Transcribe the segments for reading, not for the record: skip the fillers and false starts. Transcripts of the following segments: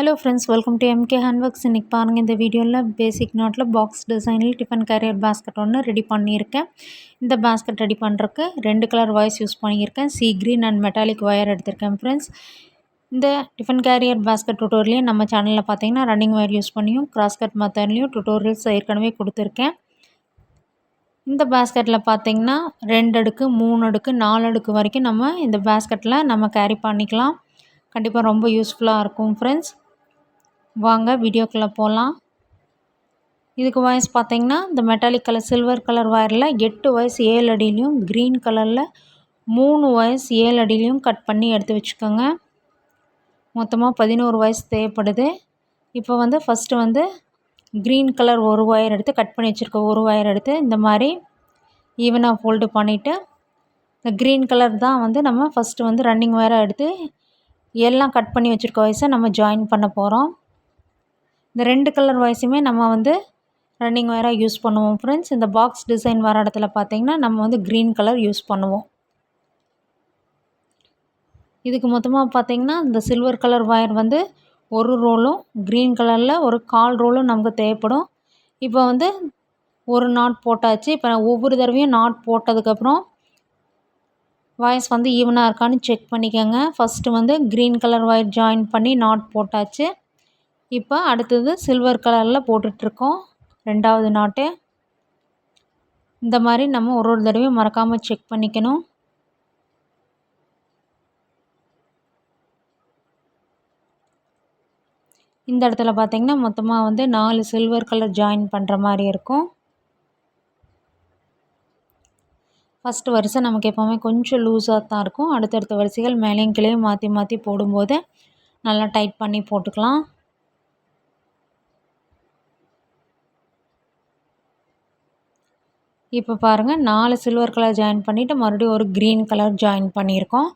Hello friends, welcome to MK handworks. இன்றைக்கி பாருங்கள், இந்த வீடியோவில் பேசிக் நாட்டில் பாக்ஸ் டிசைனில் டிஃபன் கேரியர் பேஸ்கெட் ஒன்று ரெடி பண்ணியிருக்கேன். இந்த பேஸ்கெட் ரெடி பண்ணுறதுக்கு 2 கலர் ஒயர்ஸ் யூஸ் பண்ணியிருக்கேன். See green and metallic wire எடுத்திருக்கேன் ஃப்ரெண்ட்ஸ். இந்த டிஃபன் கேரியர் பேஸ்கெட் டுட்டோரியலையும் நம்ம சேனலில் பார்த்தீங்கன்னா ரன்னிங் ஒயர் யூஸ் பண்ணியும் கிராஸ்கட் மெத்தட்லேயும் டுட்டோரியல்ஸ் ஏற்கனவே கொடுத்துருக்கேன். இந்த பேஸ்கெட்டில் பார்த்திங்கன்னா 2 அடுக்கு 3 அடுக்கு 4 அடுக்கு வரைக்கும் நம்ம இந்த பேஸ்கெட்டில் நம்ம கேரி பண்ணிக்கலாம். கண்டிப்பாக ரொம்ப யூஸ்ஃபுல்லாக இருக்கும் ஃப்ரெண்ட்ஸ். வாங்க வீடியோக்குள்ளே போகலாம். இதுக்கு ஒயர்ஸ் பார்த்திங்கன்னா இந்த மெட்டாலிக் கலர் சில்வர் கலர் ஒயரில் 8 ஒயர்ஸ் 7 அடியிலையும், க்ரீன் கலரில் 3 ஒயர்ஸ் 7 அடியிலையும் கட் பண்ணி எடுத்து வச்சுக்கோங்க. மொத்தமாக 11 ஒயர்ஸ் தேவைப்படுது. இப்போ ஃபஸ்ட்டு க்ரீன் கலர் ஒரு ஒயர் எடுத்து கட் பண்ணி வச்சுருக்க ஒரு ஒயர் எடுத்து இந்த மாதிரி ஈவனாக ஃபோல்டு பண்ணிவிட்டு, இந்த க்ரீன் கலர் தான் நம்ம ஃபஸ்ட்டு ரன்னிங் ஒயராக எடுத்து எல்லாம் கட் பண்ணி வச்சுருக்க ஒயர்ஸை நம்ம ஜாயின் பண்ண போகிறோம். இந்த 2 கலர் ஒயர்ஸுமே நம்ம ரன்னிங் ஒயராக யூஸ் பண்ணுவோம் ஃப்ரெண்ட்ஸ். இந்த பாக்ஸ் டிசைன் வர இடத்துல பார்த்திங்கன்னா நம்ம க்ரீன் கலர் யூஸ் பண்ணுவோம். இதுக்கு மொத்தமாக பார்த்திங்கன்னா இந்த சில்வர் கலர் ஒயர் ஒரு ரோலும், க்ரீன் கலரில் ஒரு 1/4 ரோலும் நமக்கு தேவைப்படும். இப்போ ஒரு நாட் போட்டாச்சு. இப்போ ஒவ்வொரு தடவையும் நாட் போட்டதுக்கப்புறம் ஒயர்ஸ் ஈவனாக இருக்கான்னு செக் பண்ணிக்கோங்க. First green colour wire join பண்ணி நாட் போட்டாச்சு. இப்போ அடுத்தது சில்வர் கலரில் போட்டுட்ருக்கோம் 2வது நாட்டு. இந்த மாதிரி நம்ம ஒரு தடவையும் மறக்காமல் செக் பண்ணிக்கணும். இந்த இடத்துல பார்த்திங்கன்னா மொத்தமாக 4 சில்வர் கலர் ஜாயின் பண்ணுற மாதிரி இருக்கும். ஃபஸ்ட்டு வரிசை நமக்கு எப்போவுமே கொஞ்சம் லூஸாக தான் இருக்கும். அடுத்தடுத்த வரிசைகள் மேலேயும் கீழேயும் மாற்றி மாற்றி போடும்போது நல்லா டைட் பண்ணி போட்டுக்கலாம். இப்போ பாருங்கள், 4 சில்வர் கலர் ஜாயின் பண்ணிவிட்டு மறுபடியும் ஒரு க்ரீன் கலர் ஜாயின் பண்ணியிருக்கோம்.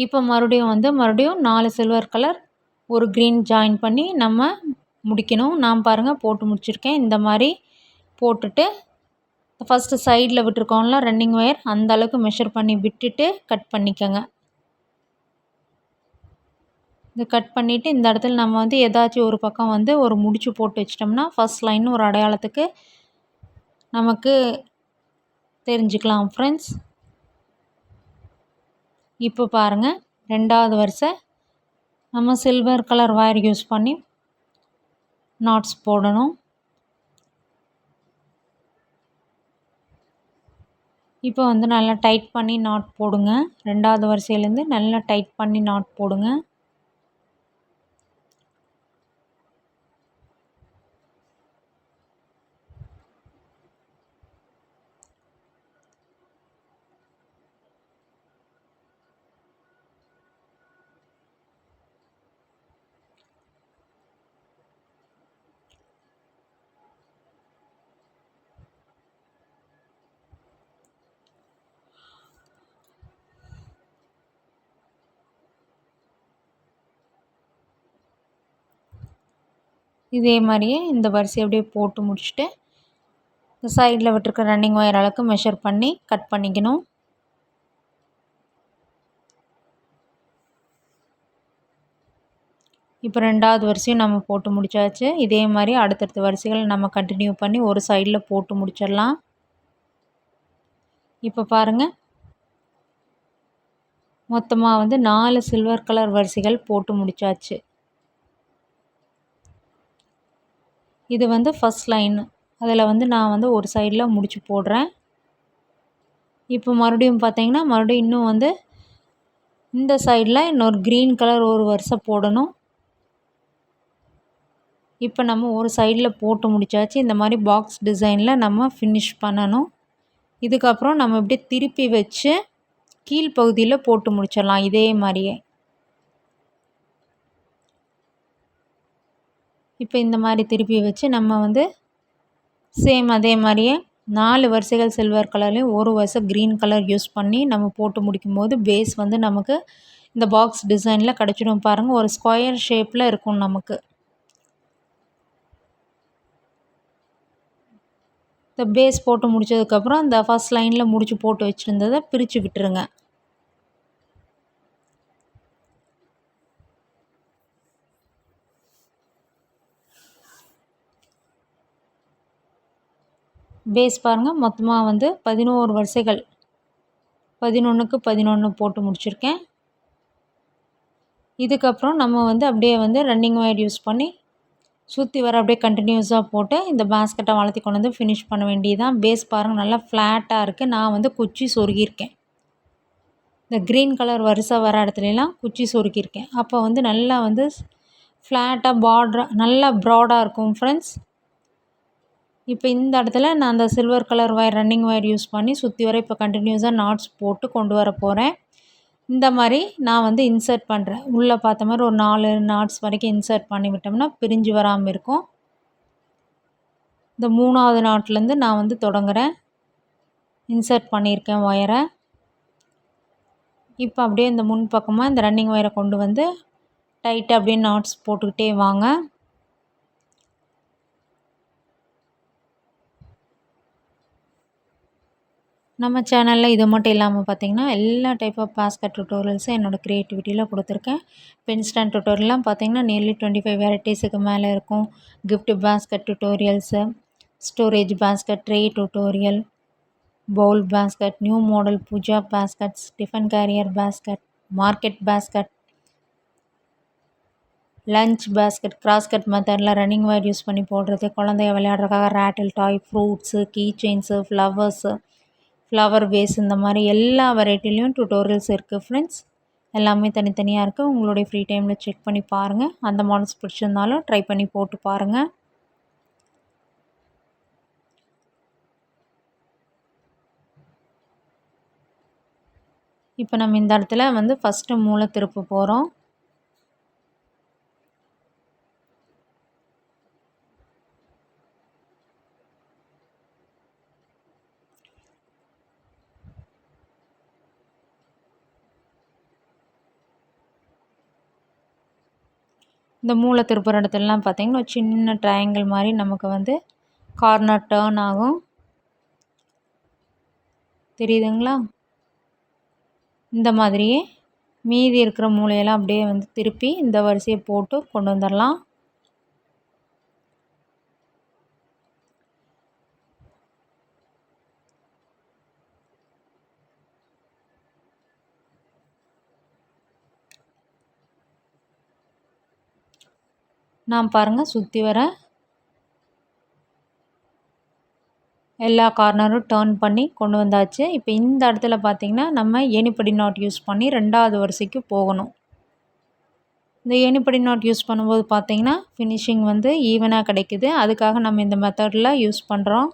இப்போ மறுபடியும் 4 சில்வர் கலர் ஒரு க்ரீன் ஜாயின் பண்ணி நம்ம முடிக்கணும். நான் பாருங்கள் போட்டு முடிச்சிருக்கேன். இந்த மாதிரி போட்டுட்டு ஃபஸ்ட்டு சைடில் விட்டுருக்கோம்ல ரன்னிங் ஒயர், அந்த அளவுக்கு மெஷர் பண்ணி விட்டுட்டு கட் பண்ணிக்கோங்க. இது கட் பண்ணிவிட்டு இந்த இடத்துல நம்ம ஏதாச்சும் ஒரு பக்கம் ஒரு முடிச்சு போட்டு வச்சிட்டோம்னா ஃபஸ்ட் லைன் ஒரு அடையாளத்துக்கு நமக்கு தெரிஞ்சுக்கலாம் ஃப்ரெண்ட்ஸ். இப்போ பாருங்கள், 2வது வரிசை நம்ம சில்வர் கலர் ஒயர் யூஸ் பண்ணி நாட்ஸ் போடணும். இப்போ நல்லா டைட் பண்ணி நாட் போடுங்க. 2வது வரிசையிலேருந்து நல்லா டைட் பண்ணி நாட் போடுங்க. இதே மாதிரியே இந்த வரிசை அப்படியே போட்டு முடிச்சுட்டு இந்த சைடில் விட்டுருக்க ரன்னிங் ஒயர் அளவுக்கு மெஷர் பண்ணி கட் பண்ணிக்கணும். இப்போ 2வது வரிசையும் நம்ம போட்டு முடிச்சாச்சு. இதே மாதிரி அடுத்தடுத்த வரிசைகள் நம்ம கண்டினியூ பண்ணி ஒரு சைடில் போட்டு முடிச்சிடலாம். இப்போ பாருங்கள், மொத்தமாக 4 சில்வர் கலர் வரிசைகள் போட்டு முடிச்சாச்சு. இது ஃபஸ்ட் லைன். அதில் நான் ஒரு சைடில் முடிச்சு போடுறேன். இப்போ மறுபடியும் பார்த்திங்கன்னா இன்னும் இந்த சைடில் இன்னொரு க்ரீன் கலர் ஒரு வரிசை போடணும். இப்போ நம்ம ஒரு சைடில் போட்டு முடிச்சாச்சு. இந்த மாதிரி பாக்ஸ் டிசைனில் நம்ம ஃபினிஷ் பண்ணணும். இதுக்கப்புறம் நம்ம இப்படியே திருப்பி வச்சு கீழ்ப்பகுதியில் போட்டு முடிச்சிடலாம் இதே மாதிரியே. இப்போ இந்த மாதிரி திருப்பி வச்சு நம்ம சேம் அதே மாதிரியே 4 வரிசைகள் சில்வர் கலர்லேயும் ஒரு வரிசை க்ரீன் கலர் யூஸ் பண்ணி நம்ம போட்டு முடிக்கும்போது பேஸ் நமக்கு இந்த பாக்ஸ் டிசைனில் கிடச்சிடும். பாருங்கள், ஒரு ஸ்கொயர் ஷேப்பில் இருக்கும் நமக்கு. இந்த பேஸ் போட்டு முடித்ததுக்கப்புறம் இந்த ஃபஸ்ட் லைனில் முடிச்சு போட்டு வச்சுருந்ததை பிரித்து விட்டுருங்க. பேஸ் பாருங்கள் மொத்தமாக வந்து 11 வரிசைகள் 11க்கு 11 போட்டு முடிச்சிருக்கேன். இதுக்கப்புறம் நம்ம வந்து அப்படியே வந்து ரன்னிங் ஒயர் யூஸ் பண்ணி சுற்றி வர அப்படியே கண்டினியூஸாக போட்டு இந்த பேஸ்கெட்டை வளர்த்தி கொண்டு வந்து ஃபினிஷ் பண்ண வேண்டியதான். பேஸ் பாருங்கள் நல்லா ஃப்ளாட்டாக இருக்குது. நான் வந்து குச்சி சொருகியிருக்கேன். இந்த க்ரீன் கலர் வரிசை வர இடத்துலலாம் குச்சி சொருக்கியிருக்கேன். அப்போ வந்து நல்லா வந்து ஃப்ளாட்டாக பார்டராக நல்லா ப்ராடாக இருக்கும் ஃப்ரெண்ட்ஸ். இப்போ இந்த இடத்துல நான் அந்த silver colour wire running wire use பண்ணி சுற்றி வர இப்போ கண்டினியூஸாக நாட்ஸ் போட்டு கொண்டு வர போகிறேன். இந்த மாதிரி நான் வந்து இன்சர்ட் பண்ணுறேன். உள்ளே பார்த்த மாதிரி ஒரு 4 நாட்ஸ் வரைக்கும் இன்சர்ட் பண்ணி விட்டோம்னா பிரிஞ்சு வராமல் இருக்கும். இந்த 3வது நாட்லேருந்து நான் வந்து தொடங்குறேன். இன்சர்ட் பண்ணியிருக்கேன் ஒயரை. இப்போ அப்படியே இந்த முன் பக்கமாக இந்த ரன்னிங் ஒயரை கொண்டு வந்து டைட்டாக அப்படியே நாட்ஸ் போட்டுக்கிட்டே வாங்க. நம்ம சேனலில் இது மட்டும் இல்லாமல் பார்த்திங்கன்னா எல்லா டைப் ஆஃப் பாஸ்கெட் டுட்டோரியல்ஸும் என்னோடய க்ரியேட்டிவிட்டியில் கொடுத்துருக்கேன். பென் ஸ்டாண்ட் டுட்டோரியல்லாம் பார்த்திங்கன்னா நியர்லி 25 வெரைட்டிஸுக்கு மேலே இருக்கும். Gift basket tutorials, storage basket, tray tutorial, bowl basket, new model puja baskets, tiffin carrier basket, market basket, lunch basket, cross cut மெத்தடில் ரன்னிங் ஒயர் யூஸ் பண்ணி போடுறது, குழந்தைய விளையாடுறதுக்காக rattle toy, fruits, key chains, flowers, flower vase, இந்த மாதிரி எல்லா வெரைட்டிலையும் tutorials இருக்குது friends. எல்லாமே தனித்தனியாக இருக்குது. உங்களுடைய ஃப்ரீ டைமில் செக் பண்ணி பாருங்கள். அந்த மாடல்ஸ் பிடிச்சிருந்தாலும் ட்ரை பண்ணி போட்டு பாருங்கள். இப்போ நம்ம இந்த இடத்துல வந்து ஃபஸ்ட்டு மூலை திருப்ப போகிறோம். இந்த மூலை திருப்புற இடத்துலலாம் பார்த்திங்கன்னா ஒரு சின்ன ட்ரையாங்கிள் மாதிரி நமக்கு வந்து கார்னர் டேர்ன் ஆகும். தெரியுதுங்களா? இந்த மாதிரியே மீதி இருக்கிற மூலையெல்லாம் அப்படியே வந்து திருப்பி இந்த வரிசையை போட்டு கொண்டு வந்துடலாம். நான் பாருங்கள் சுற்றி வர எல்லா கார்னரும் டர்ன் பண்ணி கொண்டு வந்தாச்சு. இப்போ இந்த இடத்துல பார்த்திங்கன்னா நம்ம ஏணிப்படி நாட் யூஸ் பண்ணி 2வது வரிசைக்கு போகணும். இந்த ஏணிப்படி நாட் யூஸ் பண்ணும்போது பார்த்திங்கன்னா ஃபினிஷிங் வந்து ஈவனாக கிடைக்குது. அதுக்காக நம்ம இந்த மெத்தடில் யூஸ் பண்ணுறோம்.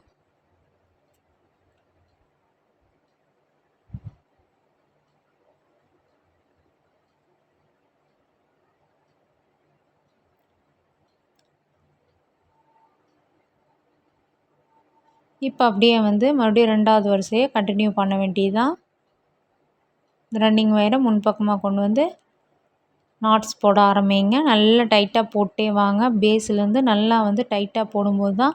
இப்போ அப்படியே வந்து மறுபடியும் 2வது வரிசையை கண்டினியூ பண்ண வேண்டியதுதான். ரன்னிங் ஒயரை முன்பக்கமாக கொண்டு வந்து நாட்ஸ் போட ஆரம்பிங்க. நல்லா டைட்டாக போட்டே வாங்க. பேஸ்லேருந்து நல்லா வந்து டைட்டாக போடும்போது தான்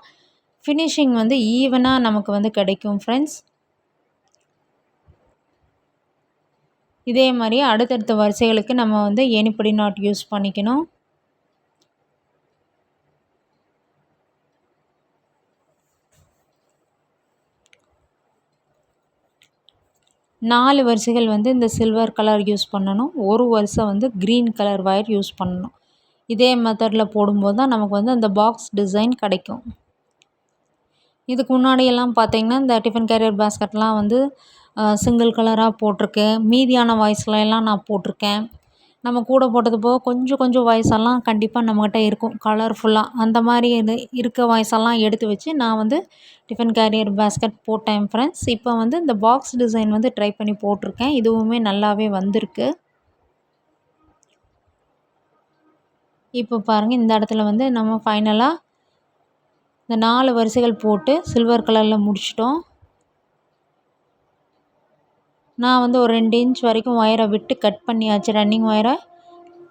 ஃபினிஷிங் வந்து ஈவனாக நமக்கு வந்து கிடைக்கும் ஃப்ரெண்ட்ஸ். இதே மாதிரி அடுத்தடுத்த வரிசைகளுக்கு நம்ம வந்து ஏணிப்படி நாட் யூஸ் பண்ணிக்கணும். நாலு வரிசைகள் வந்து இந்த சில்வர் கலர் யூஸ் பண்ணணும். ஒரு வரிசை வந்து க்ரீன் கலர் ஒயர் யூஸ் பண்ணணும். இதே மெத்தடில் போடும்போது தான் நமக்கு வந்து அந்த பாக்ஸ் டிசைன் கிடைக்கும். இதுக்கு முன்னாடியெல்லாம் பார்த்திங்கன்னா இந்த டிஃபன் கேரியர் பாஸ்கெட்லாம் வந்து சிங்கிள் கலராக போட்டிருக்கேன். மீதியான வாய்ஸ்லாம் நான் போட்டிருக்கேன். நம்ம கூட போட்டது போக கொஞ்சம் வாய்ஸெல்லாம் கண்டிப்பாக நம்மக்கிட்ட இருக்கும் கலர்ஃபுல்லாக. அந்த மாதிரி இருக்க வாய்ஸெல்லாம் எடுத்து வச்சு நான் வந்து டிஃபன் கேரியர் பாஸ்கெட் போட்டேன் ஃப்ரெண்ட்ஸ். இப்போ வந்து இந்த பாக்ஸ் டிசைன் வந்து ட்ரை பண்ணி போட்டிருக்கேன். இதுவுமே நல்லாவே வந்திருக்கு. இப்போ பாருங்கள் இந்த இடத்துல வந்து நம்ம ஃபைனலாக இந்த 4 வரிசைகள் போட்டு சில்வர் கலரில் முடிச்சிட்டோம். நான் வந்து ஒரு 2 இன்ச் வரைக்கும் ஒயரை விட்டு கட் பண்ணியாச்சு. ரன்னிங் ஒயரை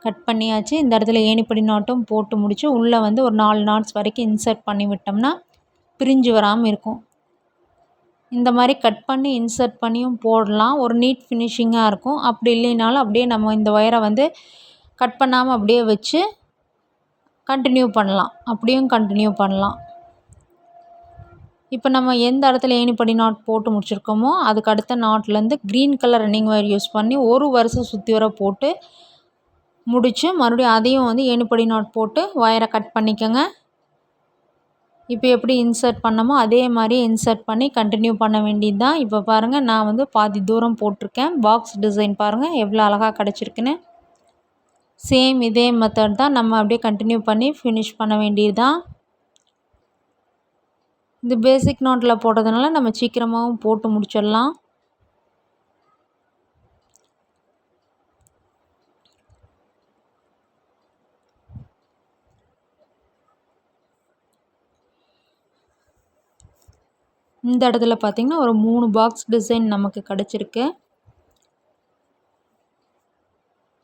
கட் பண்ணியாச்சு. இந்த இடத்துல ஏணிப்படி நாட்டும் போட்டு முடித்து உள்ளே வந்து ஒரு 4 நாட்ஸ் வரைக்கும் இன்சர்ட் பண்ணி விட்டோம்னா பிரிஞ்சு வராமல் இருக்கும். இந்த மாதிரி கட் பண்ணி இன்சர்ட் பண்ணியும் போடலாம். ஒரு நீட் ஃபினிஷிங்காக இருக்கும். அப்படி இல்லைனாலும் அப்படியே நம்ம இந்த ஒயரை வந்து கட் பண்ணாமல் அப்படியே வச்சு கண்டினியூ பண்ணலாம். அப்படியும் கண்டினியூ பண்ணலாம். இப்போ நம்ம எந்த இடத்துல ஏணிப்படி நாட் போட்டு முடிச்சிருக்கோமோ அதுக்கு அடுத்த நாட்லேருந்து green colour running wire use பண்ணி ஒரு வருஷம் சுற்றி வர போட்டு முடித்து மறுபடியும் அதையும் வந்து ஏணிப்படி நாட் போட்டு ஒயரை கட் பண்ணிக்கோங்க. இப்போ எப்படி இன்சர்ட் பண்ணமோ அதே மாதிரி இன்சர்ட் பண்ணி கண்டினியூ பண்ண வேண்டியது தான். இப்போ பாருங்கள், நான் வந்து பாதி தூரம் போட்டிருக்கேன். பாக்ஸ் டிசைன் பாருங்கள் எவ்வளோ அழகாக கிடச்சிருக்குன்னு. சேம் இதே மெத்தட் தான் நம்ம அப்படியே கண்டினியூ பண்ணி ஃபினிஷ் பண்ண வேண்டியது தான். இது பேசிக் நாட்டில் போட்டதுனால நம்ம சீக்கிரமாகவும் போட்டு முடிச்சிடலாம். இந்த இடத்துல பார்த்திங்கன்னா ஒரு 3 பாக்ஸ் டிசைன் நமக்கு கிடச்சிருக்கு.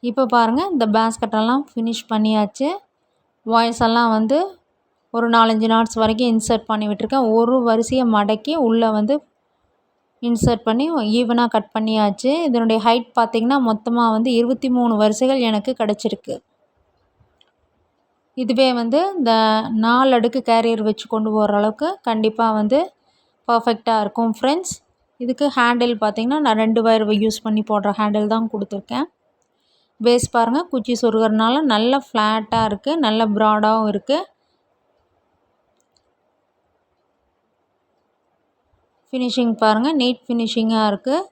இப்போ பாருங்கள், இந்த பேஸ்கெட்டெல்லாம் ஃபினிஷ் பண்ணியாச்சு. வாய்ஸ் எல்லாம் வந்து ஒரு 4-5 நாட்ஸ் வரைக்கும் இன்சர்ட் பண்ணி விட்டுருக்கேன். ஒரு வரிசையை மடக்கி உள்ளே வந்து இன்சர்ட் பண்ணி ஈவனாக கட் பண்ணியாச்சு. இதனுடைய ஹைட் பார்த்திங்கன்னா மொத்தமாக வந்து 23 வரிசைகள் எனக்கு கிடச்சிருக்கு. இதுவே வந்து இந்த 4 அடுக்கு கேரியர் வச்சு கொண்டு போகிற அளவுக்கு கண்டிப்பாக வந்து பர்ஃபெக்டாக இருக்கும் ஃப்ரெண்ட்ஸ். இதுக்கு ஹேண்டில் பார்த்திங்கன்னா நான் 2 வயர் யூஸ் பண்ணி போடுற ஹேண்டில் தான் கொடுத்துருக்கேன். பேஸ் பாருங்கள், குச்சி சொருகிறனால நல்லா ஃப்ளாட்டாக இருக்குது, நல்ல ப்ராடாகவும் இருக்குது. ஃபினிஷிங் பாருங்கள், நீட் ஃபினிஷிங்காக இருக்குது.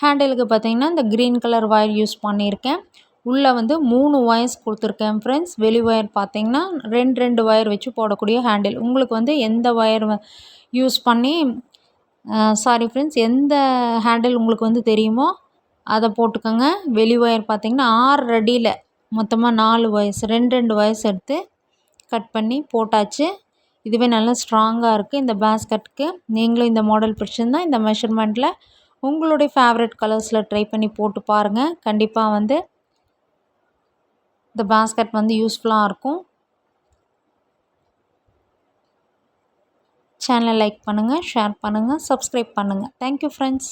ஹேண்டிலுக்கு பார்த்திங்கன்னா இந்த க்ரீன் கலர் ஒயர் யூஸ் பண்ணியிருக்கேன். உள்ளே வந்து 3 ஒயர்ஸ் கொடுத்துருக்கேன் ஃப்ரெண்ட்ஸ். வெளி ஒயர் பார்த்திங்கன்னா 2 ஒயர் வச்சு போடக்கூடிய ஹேண்டில். உங்களுக்கு வந்து எந்த ஒயர் யூஸ் பண்ணி சாரி ஃப்ரெண்ட்ஸ், எந்த ஹேண்டில் உங்களுக்கு வந்து தெரியுமோ அதை போட்டுக்கோங்க. வெளி ஒயர் பார்த்திங்கன்னா 6 அடியில் மொத்தமாக 4 ஒயர்ஸ் 2 ஒயர்ஸ் எடுத்து கட் பண்ணி போட்டாச்சு. இதுவே நல்லா ஸ்ட்ராங்காக இருக்குது இந்த பேஸ்கெட்டுக்கு. நீங்களும் இந்த மாடல் பிடிச்சிருந்தா இந்த மெஷர்மெண்ட்டில் உங்களுடைய ஃபேவரட் கலர்ஸில் ட்ரை பண்ணி போட்டு பாருங்கள். கண்டிப்பாக வந்து இந்த பேஸ்கெட் வந்து யூஸ்ஃபுல்லாக இருக்கும். சேனலை லைக் பண்ணுங்கள், ஷேர் பண்ணுங்கள், சப்ஸ்கிரைப் பண்ணுங்கள். Thank you friends.